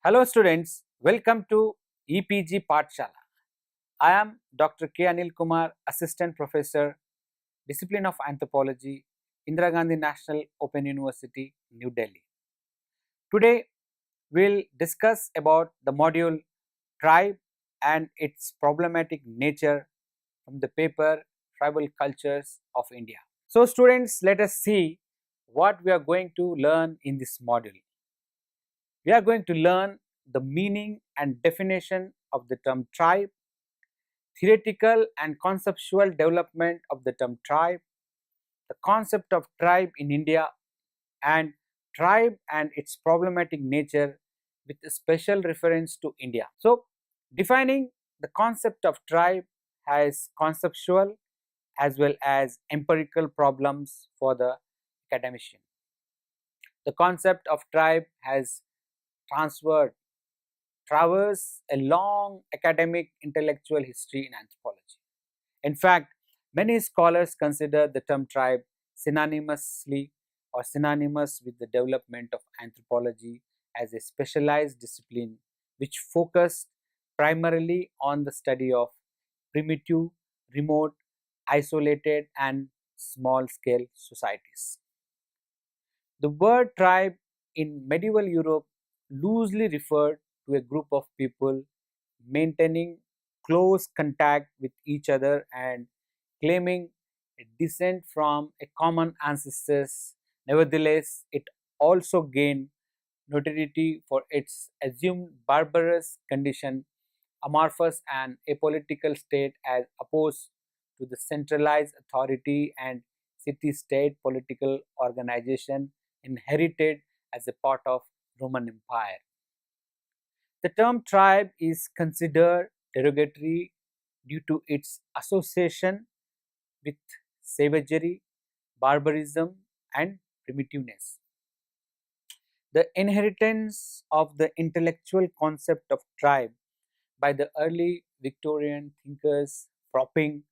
Hello students, welcome to EPG Pathshala. I am Dr. K. Anil Kumar, Assistant Professor, Discipline of Anthropology, Indira Gandhi National Open University, New Delhi. Today we'll discuss about the module Tribe and its problematic nature from the paper Tribal Cultures of India. So students, let us see what we are going to learn in this module. We are going to learn the meaning and definition of the term tribe, theoretical and conceptual development of the term tribe, the concept of tribe in India, and tribe and its problematic nature with a special reference to India. So, defining the concept of tribe has conceptual as well as empirical problems for the academician. The concept of tribe has transferred traverse a long academic intellectual history in anthropology. In fact, many scholars consider the term tribe synonymously or synonymous with the development of anthropology as a specialized discipline which focused primarily on the study of primitive, remote, isolated, and small scale societies. The word tribe in medieval Europe loosely referred to a group of people maintaining close contact with each other and claiming a descent from a common ancestors. Nevertheless, it also gained notoriety for its assumed barbarous condition, amorphous and apolitical state as opposed to the centralized authority and city-state political organization inherited as a part of Roman Empire. The term tribe is considered derogatory due to its association with savagery, barbarism, and primitiveness. The inheritance of the intellectual concept of tribe by the early Victorian thinkers propping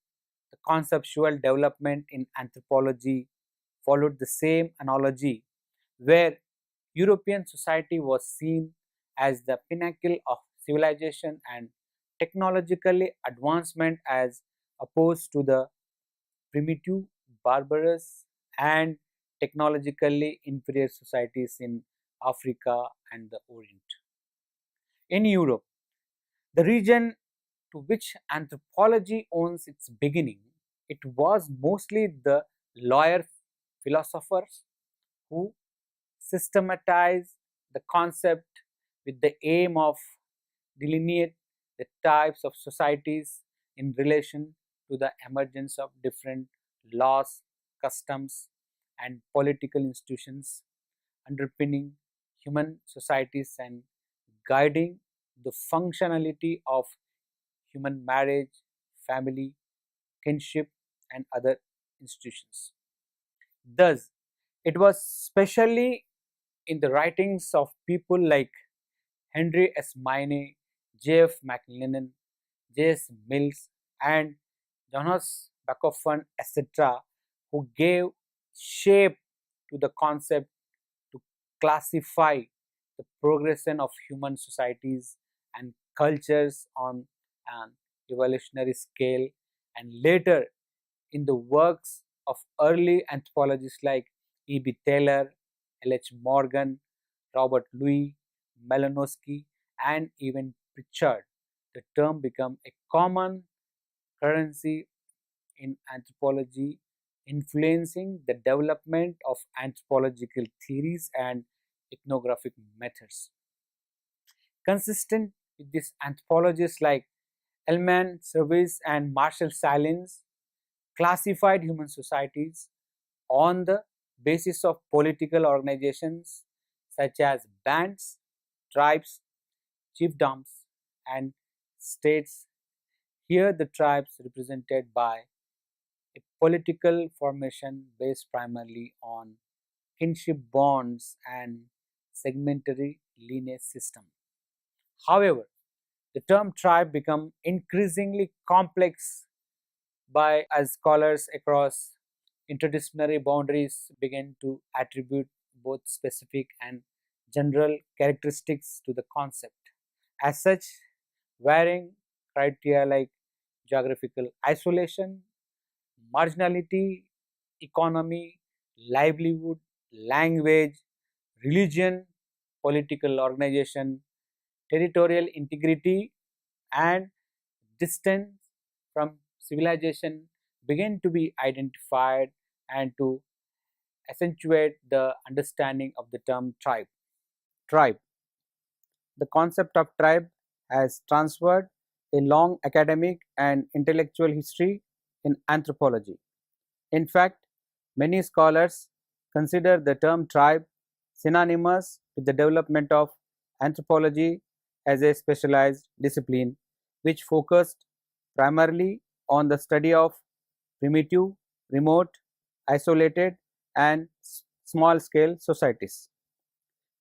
the conceptual development in anthropology followed the same analogy where European society was seen as the pinnacle of civilization and technologically advancement as opposed to the primitive, barbarous, and technologically inferior societies in Africa and the Orient. In Europe, the region to which anthropology owns its beginning, it was mostly the lawyer philosophers who systematized the concept with the aim of delineate the types of societies in relation to the emergence of different laws, customs, and political institutions underpinning human societies and guiding the functionality of human marriage, family, kinship, and other institutions. Thus, it was specially in the writings of people like Henry S. Maine, J. F. McLennan, J. S. Mills, and Johannes Bachofen, etc., who gave shape to the concept to classify the progression of human societies and cultures on an evolutionary scale, and later in the works of early anthropologists like E.B. Taylor, L.H. Morgan, Robert Louis, Malinowski, and even Pritchard, the term became a common currency in anthropology, influencing the development of anthropological theories and ethnographic methods. Consistent with this, anthropologists like Elman Service and Marshall Salins classified human societies on the basis of political organizations such as bands, tribes, chiefdoms, and states. Here, the tribes represented by a political formation based primarily on kinship bonds and segmentary lineage system. However, the term tribe become increasingly complex by as scholars across interdisciplinary boundaries began to attribute both specific and general characteristics to the concept. As such, varying criteria like geographical isolation, marginality, economy, livelihood, language, religion, political organization, territorial integrity, and distance from civilization begin to be identified and to accentuate the understanding of the term tribe. Tribe. The concept of tribe has transferred a long academic and intellectual history in anthropology. In fact, many scholars consider the term tribe synonymous with the development of anthropology as a specialized discipline which focused primarily on the study of primitive, remote, isolated, and small scale societies.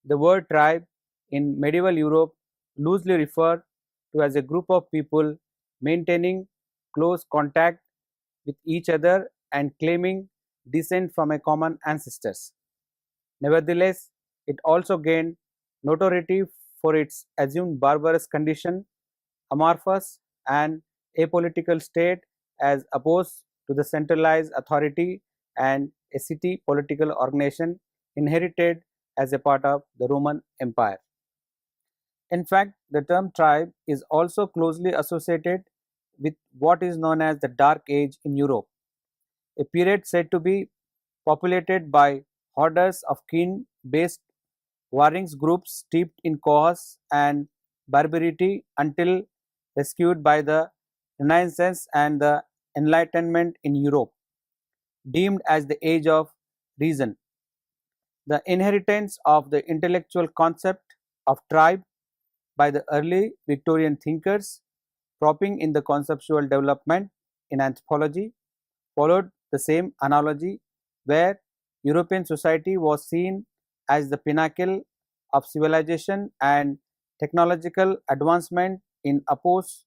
The word tribe in medieval Europe loosely referred to as a group of people maintaining close contact with each other and claiming descent from a common ancestors. Nevertheless, it also gained notoriety for its assumed barbarous condition, amorphous and apolitical state as opposed to the centralized authority and a city political organization inherited as a part of the Roman Empire. In fact, the term tribe is also closely associated with what is known as the Dark Age in Europe, a period said to be populated by hordes of kin based warring groups steeped in chaos and barbarity until rescued by the Renaissance and the Enlightenment in Europe, deemed as the age of reason. The inheritance of the intellectual concept of tribe by the early Victorian thinkers, propping in the conceptual development in anthropology, followed the same analogy where European society was seen as the pinnacle of civilization and technological advancement in opposed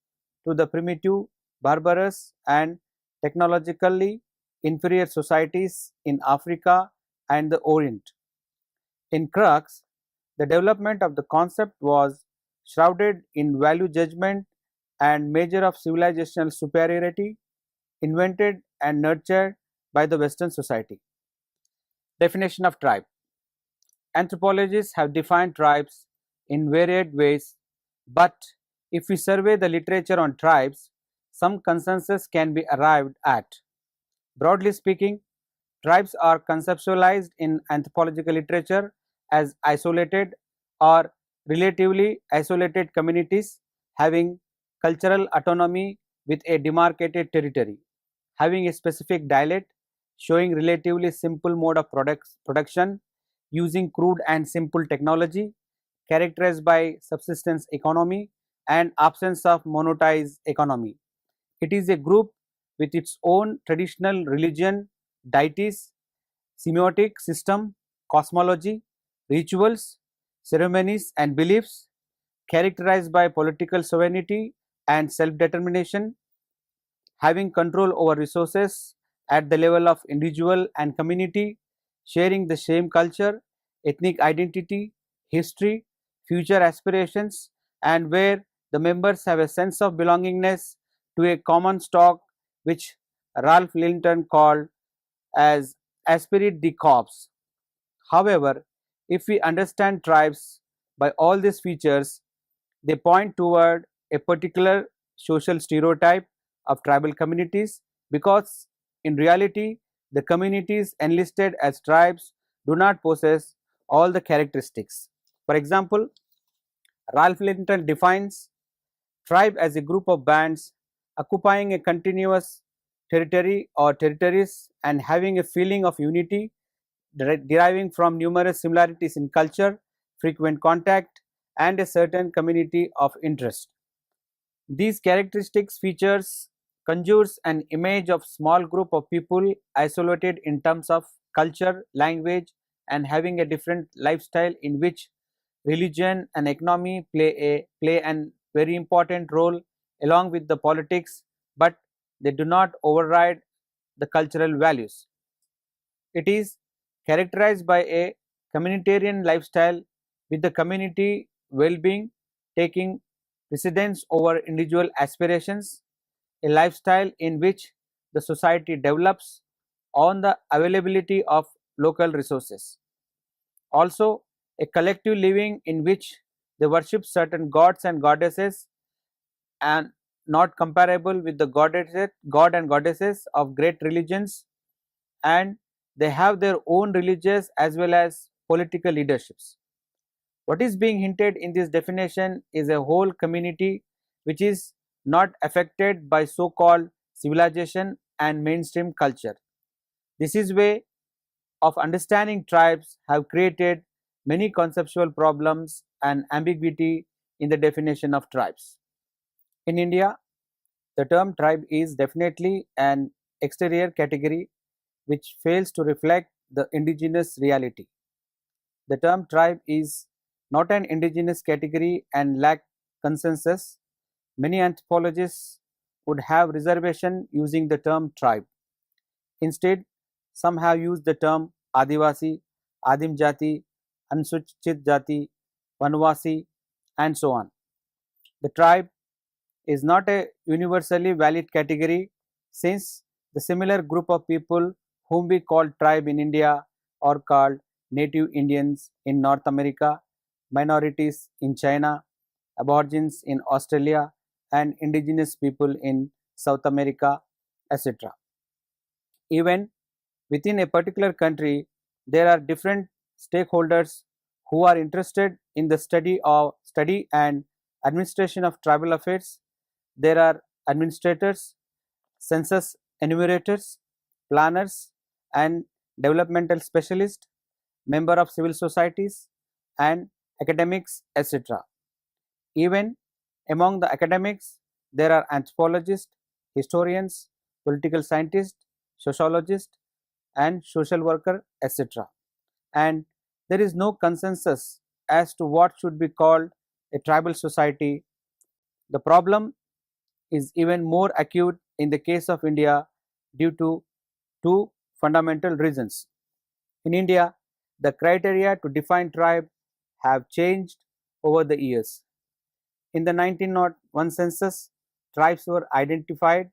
to the primitive, barbarous and technologically inferior societies in Africa and the Orient. In crux, the development of the concept was shrouded in value judgment and measure of civilizational superiority invented and nurtured by the Western society. Definition of tribe. Anthropologists have defined tribes in varied ways, but if we survey the literature on tribes, some consensus can be arrived at. Broadly speaking, tribes are conceptualized in anthropological literature as isolated or relatively isolated communities having cultural autonomy with a demarcated territory, having a specific dialect, showing relatively simple mode of production, using crude and simple technology, characterized by subsistence economy and absence of monetized economy. It is a group with its own traditional religion, deities, semiotic system, cosmology, rituals, ceremonies, and beliefs, characterized by political sovereignty and self determination, having control over resources at the level of individual and community, sharing the same culture, ethnic identity, history, future aspirations, and where the members have a sense of belongingness to a common stock, which Ralph Linton called as esprit de corps. However, if we understand tribes by all these features, they point toward a particular social stereotype of tribal communities because in reality, the communities enlisted as tribes do not possess all the characteristics. For example, Ralph Linton defines tribe as a group of bands occupying a continuous territory or territories and having a feeling of unity deriving from numerous similarities in culture, frequent contact, and a certain community of interest. These characteristics features conjures an image of small group of people isolated in terms of culture, language, and having a different lifestyle in which religion and economy play an very important role along with the politics, but they do not override the cultural values. It is characterized by a communitarian lifestyle with the community well-being taking precedence over individual aspirations, a lifestyle in which the society develops on the availability of local resources. Also, a collective living in which they worship certain gods and goddesses and not comparable with the god and goddesses of great religions, and they have their own religious as well as political leaderships. What is being hinted in this definition is a whole community which is not affected by so-called civilization and mainstream culture. This is way of understanding tribes have created many conceptual problems and ambiguity in the definition of tribes. In India, the term tribe is definitely an exterior category which fails to reflect the indigenous reality. The term tribe is not an indigenous category and lack consensus. Many anthropologists would have reservation using the term tribe. Instead, some have used the term Adivasi, Adim Jati, Anusuchit Jati, Vanvasi, and so on. The tribe is not a universally valid category since the similar group of people whom we call tribe in India are called native Indians in North America, minorities in China, aborigines in Australia, and indigenous people in South America, etc. Even within a particular country, there are different stakeholders who are interested in the study and administration of tribal affairs. There are administrators, census enumerators, planners, and developmental specialists, member of civil societies, and academics, etc. Even among the academics, there are anthropologists, historians, political scientists, sociologists, and social worker, etc. And there is no consensus as to what should be called a tribal society. The problem is even more acute in the case of India due to two fundamental reasons. In India, the criteria to define tribe have changed over the years. In the 1901 census, tribes were identified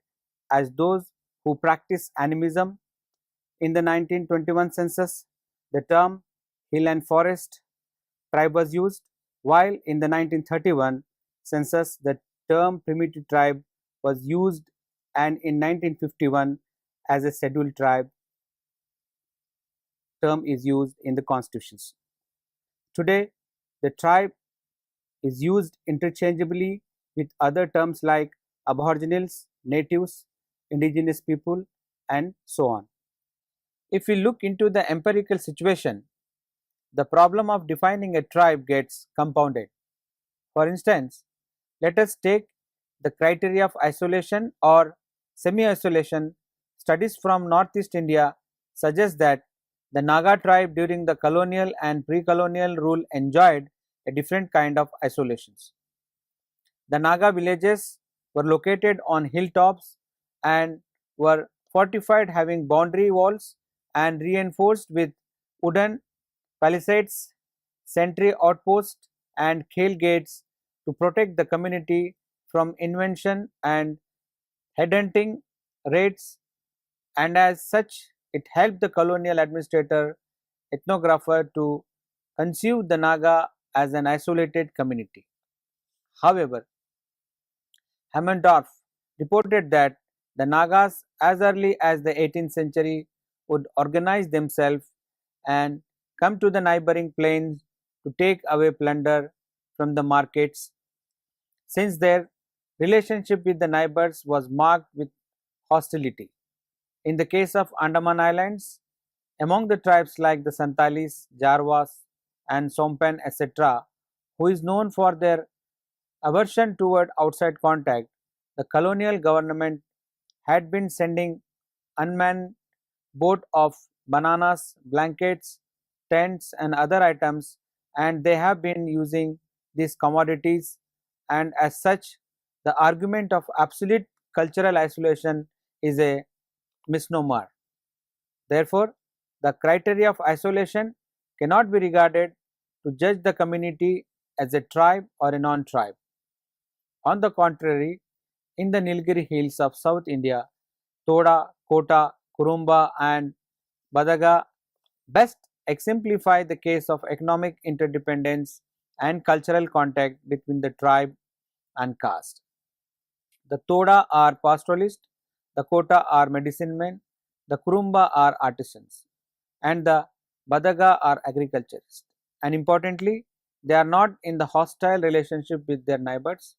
as those who practice animism. In the 1921 census, the term hill and forest tribe was used, while in the 1931 census, the term primitive tribe was used, and in 1951 as a scheduled tribe term is used in the constitutions. Today, the tribe is used interchangeably with other terms like aboriginals, natives, indigenous people, and so on. If we look into the empirical situation, the problem of defining a tribe gets compounded. For instance, let us take the criteria of isolation or semi-isolation. Studies from Northeast India suggest that the Naga tribe during the colonial and pre-colonial rule enjoyed a different kind of isolations. The Naga villages were located on hilltops and were fortified, having boundary walls and reinforced with wooden palisades, sentry outposts, and khel gates to protect the community from invasion and headhunting raids, and as such, it helped the colonial administrator ethnographer to conceive the Naga as an isolated community. However, Hammondorf reported that the Nagas, as early as the 18th century, would organize themselves and come to the neighboring plains to take away plunder from the markets, since their relationship with the neighbors was marked with hostility. In the case of Andaman Islands, among the tribes like the Santalis, Jarwas, and Sompen, etc., who is known for their aversion toward outside contact, the colonial government had been sending unmanned boat of bananas, blankets, tents, and other items, and they have been using these commodities, and as such, the argument of absolute cultural isolation is a misnomer. Therefore, the criteria of isolation cannot be regarded to judge the community as a tribe or a non-tribe. On the contrary, in the Nilgiri hills of South India, Toda, Kota, Kurumba, and Badaga best exemplify the case of economic interdependence and cultural contact between the tribe and caste. The Toda are pastoralists, the Kota are medicine men, the Kurumba are artisans, and the Badaga are agriculturists. And importantly, they are not in the hostile relationship with their neighbors.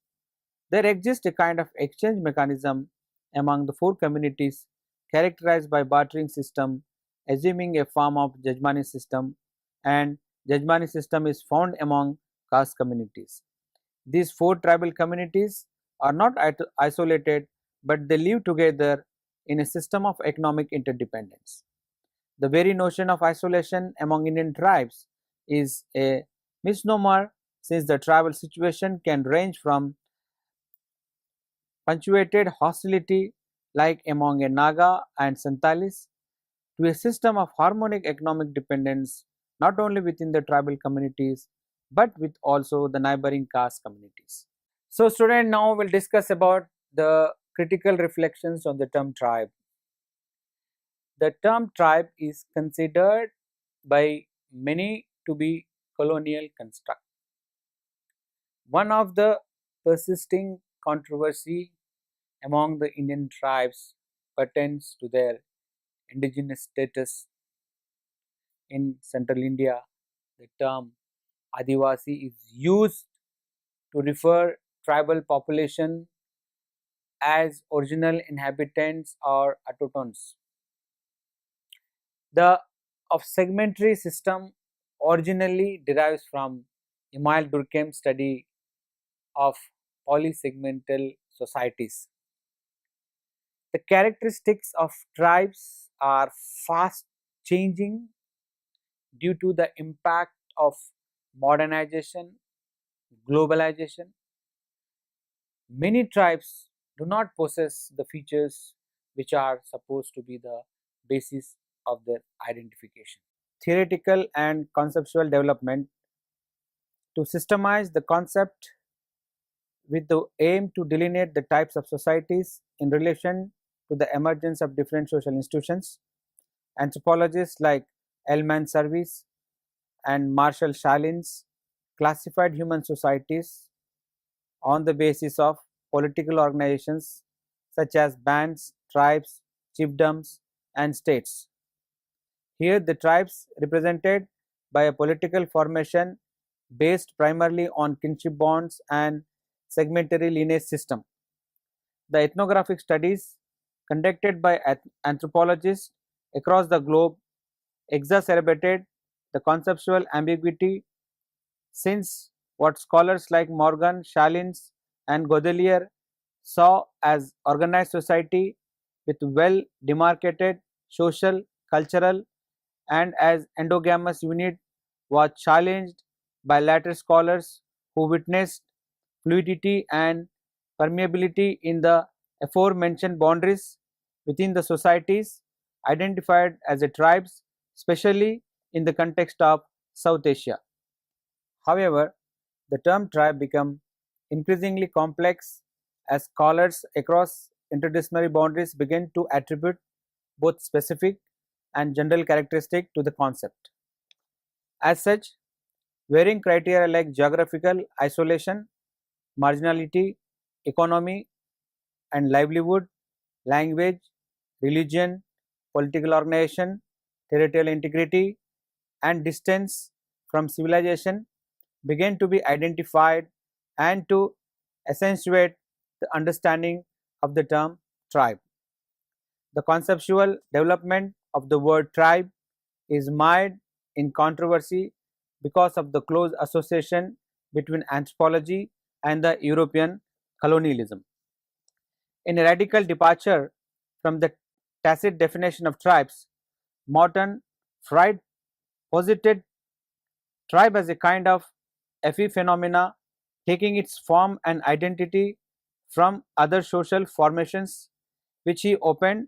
There exists a kind of exchange mechanism among the four communities characterized by bartering system, assuming a form of Jajmani system, and Jajmani system is found among caste communities. These four tribal communities are not isolated, but they live together in a system of economic interdependence. The very notion of isolation among Indian tribes is a misnomer, since the tribal situation can range from punctuated hostility like among a Naga and Santalis to a system of harmonic economic dependence not only within the tribal communities but with also the neighboring caste communities. So student, now we'll discuss about the critical reflections on the term tribe. The term tribe is considered by many to be colonial construct. One of the persisting controversy among the Indian tribes pertains to their indigenous status. In central India, the term Adivasi is used to refer tribal population as original inhabitants or autochthones. The of segmentary system originally derives from Emile Durkheim's study of polysegmental societies. The characteristics of tribes are fast changing due to the impact of modernization, globalization. Many tribes do not possess the features which are supposed to be the basis of their identification. Theoretical and conceptual development to systemize the concept with the aim to delineate the types of societies in relation to the emergence of different social institutions. Anthropologists like Elman Service and Marshall Shalins classified human societies on the basis of political organizations such as bands, tribes, chiefdoms, and states. Here, the tribes represented by a political formation based primarily on kinship bonds and segmentary lineage system. The ethnographic studies conducted by anthropologists across the globe exacerbated the conceptual ambiguity, since what scholars like Morgan, Shalins, and Godelier saw as organized society with well demarcated social, cultural, and as endogamous unit was challenged by later scholars who witnessed fluidity and permeability in the aforementioned boundaries within the societies identified as a tribes, especially in the context of South Asia. However, the term tribe became increasingly complex as scholars across interdisciplinary boundaries began to attribute both specific and general characteristic to the concept. As such, varying criteria like geographical isolation, marginality, economy and livelihood, language, religion, political organization, territorial integrity, and distance from civilization began to be identified and to accentuate the understanding of the term tribe. The conceptual development of the word tribe is mired in controversy because of the close association between anthropology and the European colonialism. In a radical departure from the tacit definition of tribes, Morton Freud posited tribe as a kind of epiphenomena taking its form and identity from other social formations, which he opened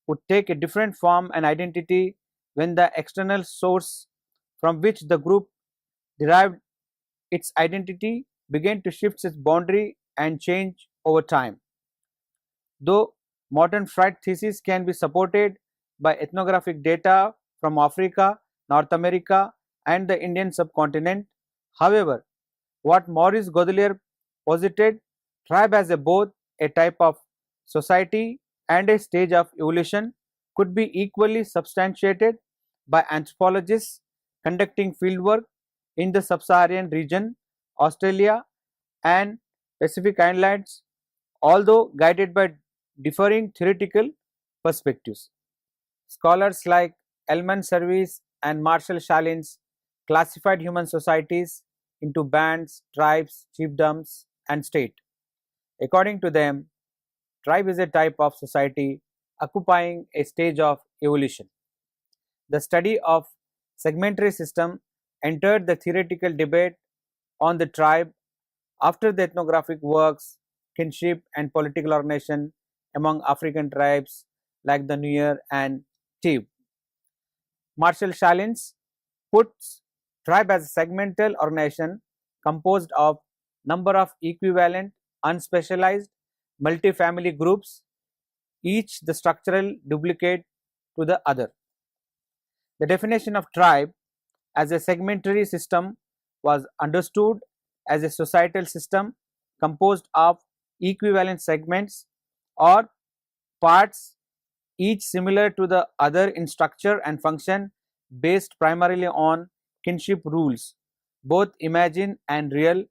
would take a different form and identity when the external source from which the group derived its identity, began to shift its boundary and change over time. Though modern flight thesis can be supported by ethnographic data from Africa, North America, and the Indian subcontinent, however, what Maurice Godelier posited, tribe as a both a type of society and a stage of evolution, could be equally substantiated by anthropologists conducting fieldwork in the sub-Saharan region, Australia, and Pacific Islands, although guided by differing theoretical perspectives. Scholars like Elman Service and Marshall Shalins classified human societies into bands, tribes, chiefdoms, and state. According to them, tribe is a type of society occupying a stage of evolution. The study of segmentary system entered the theoretical debate on the tribe after the ethnographic works, kinship, and political organization among African tribes like the Nuer and Tiv. Marshall Shalins puts tribe as a segmental organization composed of number of equivalent, unspecialized, multi-family groups, each the structural duplicate to the other. The definition of tribe as a segmentary system was understood as a societal system composed of equivalent segments or parts, each similar to the other in structure and function, based primarily on kinship rules, both imagined and real,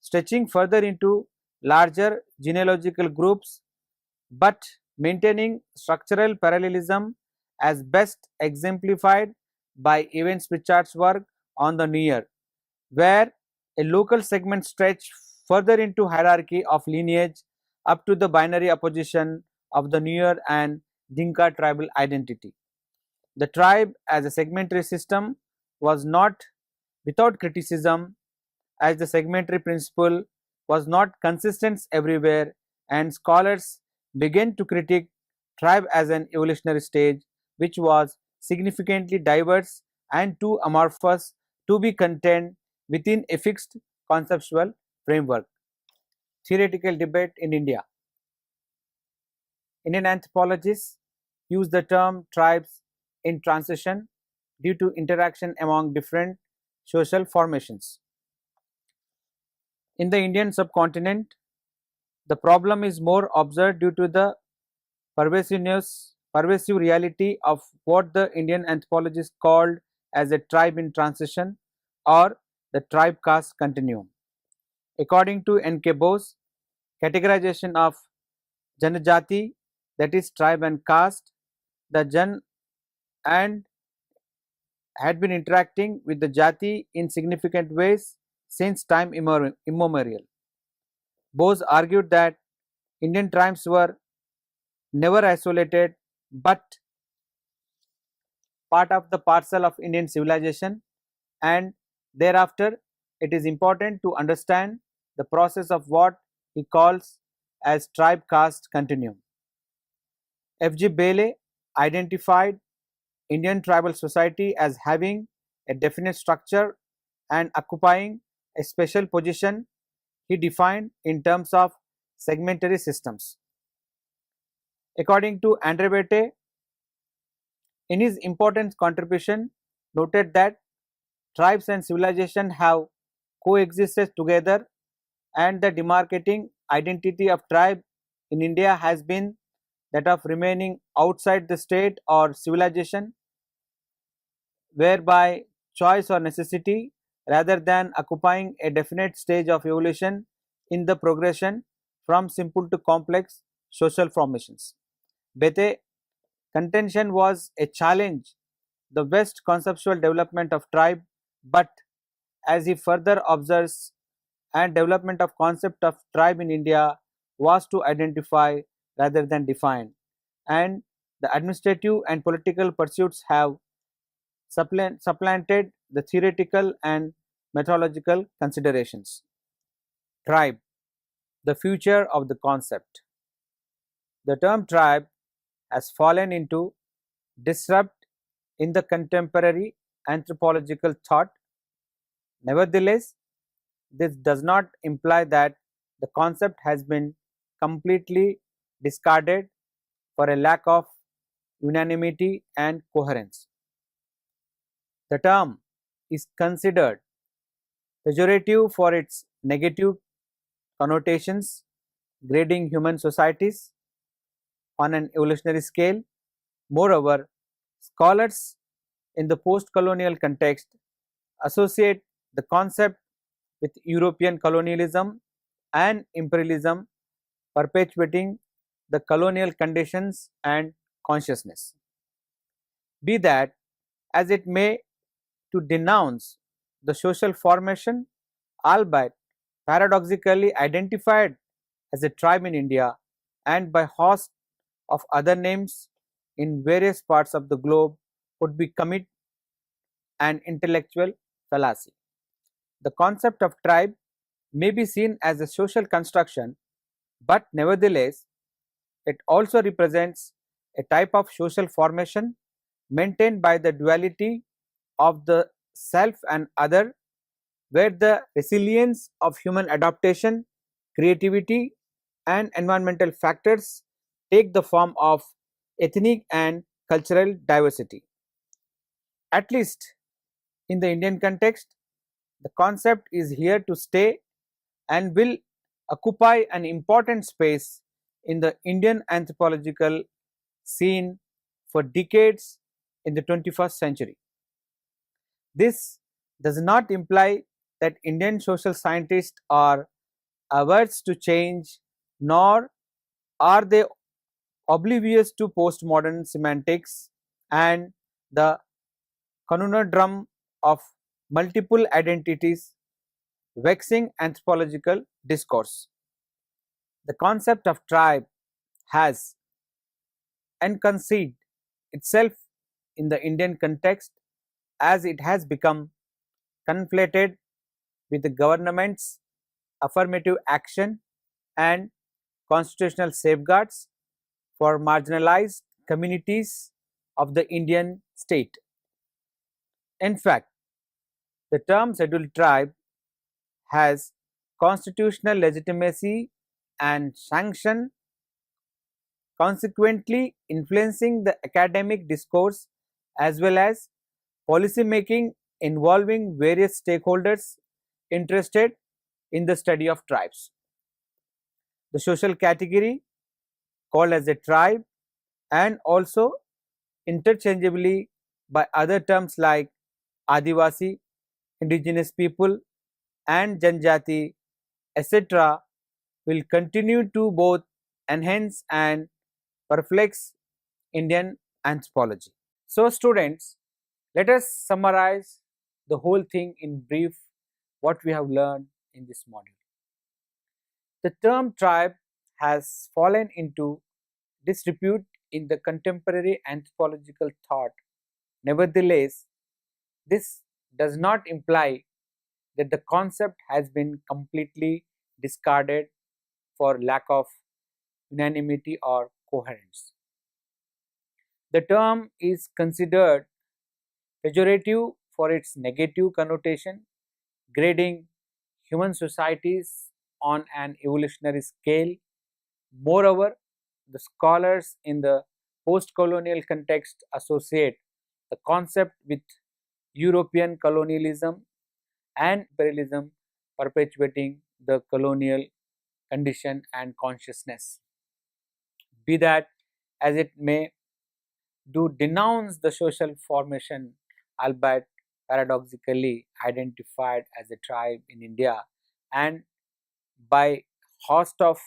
stretching further into larger genealogical groups but maintaining structural parallelism, as best exemplified by Evans Pritchard's work on the Nuer, where a local segment stretched further into hierarchy of lineage up to the binary opposition of the Nuer and Dinka tribal identity. The tribe as a segmentary system was not without criticism, as the segmentary principle was not consistent everywhere, and scholars began to critique tribe as an evolutionary stage which was significantly diverse and too amorphous to be contained within a fixed conceptual framework. Theoretical debate in India. Indian anthropologists use the term tribes in transition due to interaction among different social formations. In the Indian subcontinent, the problem is more observed due to the pervasive reality of what the Indian anthropologists called as a tribe in transition or the tribe caste continuum. According to N. K. Bose, categorization of Janajati, that is tribe and caste, the Jan and had been interacting with the Jati in significant ways since time immemorial. Bose argued that Indian tribes were never isolated but part of the parcel of Indian civilization, and thereafter it is important to understand the process of what he calls as tribe caste continuum. F. G. Bailey identified Indian tribal society as having a definite structure and occupying a special position he defined in terms of segmentary systems. According to André, in his important contribution, noted that tribes and civilization have coexisted together, and the demarcating identity of tribe in India has been that of remaining outside the state or civilization, whereby choice or necessity, rather than occupying a definite stage of evolution in the progression from simple to complex social formations. Bethe contention was a challenge the West conceptual development of tribe, but as he further observes, and development of concept of tribe in India was to identify rather than define, and the administrative and political pursuits have supplanted the theoretical and methodological considerations. Tribe, the future of the concept. The term tribe has fallen into disrupt in the contemporary anthropological thought. Nevertheless, this does not imply that the concept has been completely discarded for a lack of unanimity and coherence. The term is considered pejorative for its negative connotations, grading human societies on an evolutionary scale. Moreover, scholars in the post colonial context associate the concept with European colonialism and imperialism, perpetuating the colonial conditions and consciousness. Be that as it may, to denounce the social formation, albeit paradoxically identified as a tribe in India and by host of other names in various parts of the globe, would be commit an intellectual fallacy. The concept of tribe may be seen as a social construction, but nevertheless, it also represents a type of social formation maintained by the duality of the self and other, where the resilience of human adaptation, creativity, and environmental factors take the form of ethnic and cultural diversity. At least in the Indian context, the concept is here to stay and will occupy an important space in the Indian anthropological scene for decades in the 21st century. This does not imply that Indian social scientists are averse to change, nor are they oblivious to postmodern semantics and the conundrum of multiple identities vexing anthropological discourse. The concept of tribe has enconceived itself in the Indian context as it has become conflated with the government's affirmative action and constitutional safeguards for marginalized communities of the Indian state. In fact, the term scheduled tribe has constitutional legitimacy and sanction, consequently influencing the academic discourse as well as policy making involving various stakeholders interested in the study of tribes. The social category called as a tribe and also interchangeably by other terms like Adivasi, indigenous people, and Janjati, etc., will continue to both enhance and perplex Indian anthropology. So, students, let us summarize the whole thing in brief what we have learned in this module. The term tribe has fallen into disrepute in the contemporary anthropological thought. Nevertheless, this does not imply that the concept has been completely discarded for lack of unanimity or coherence. The term is considered pejorative for its negative connotation, grading human societies on an evolutionary scale. Moreover, the scholars in the post-colonial context associate the concept with European colonialism and imperialism, perpetuating the colonial condition and consciousness. Be that as it may, do denounce the social formation, albeit paradoxically identified as a tribe in India and by host of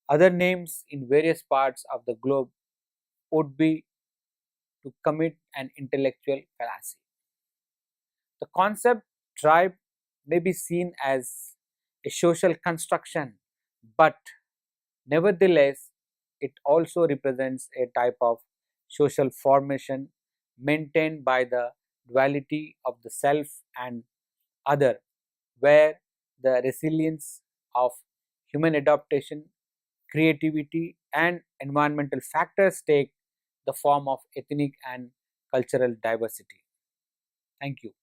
other names in various parts of the globe, would be to commit an intellectual fallacy. The concept tribe may be seen as a social construction, but nevertheless, it also represents a type of social formation maintained by the duality of the self and other, where the resilience of human adaptation, creativity, and environmental factors take the form of ethnic and cultural diversity. Thank you.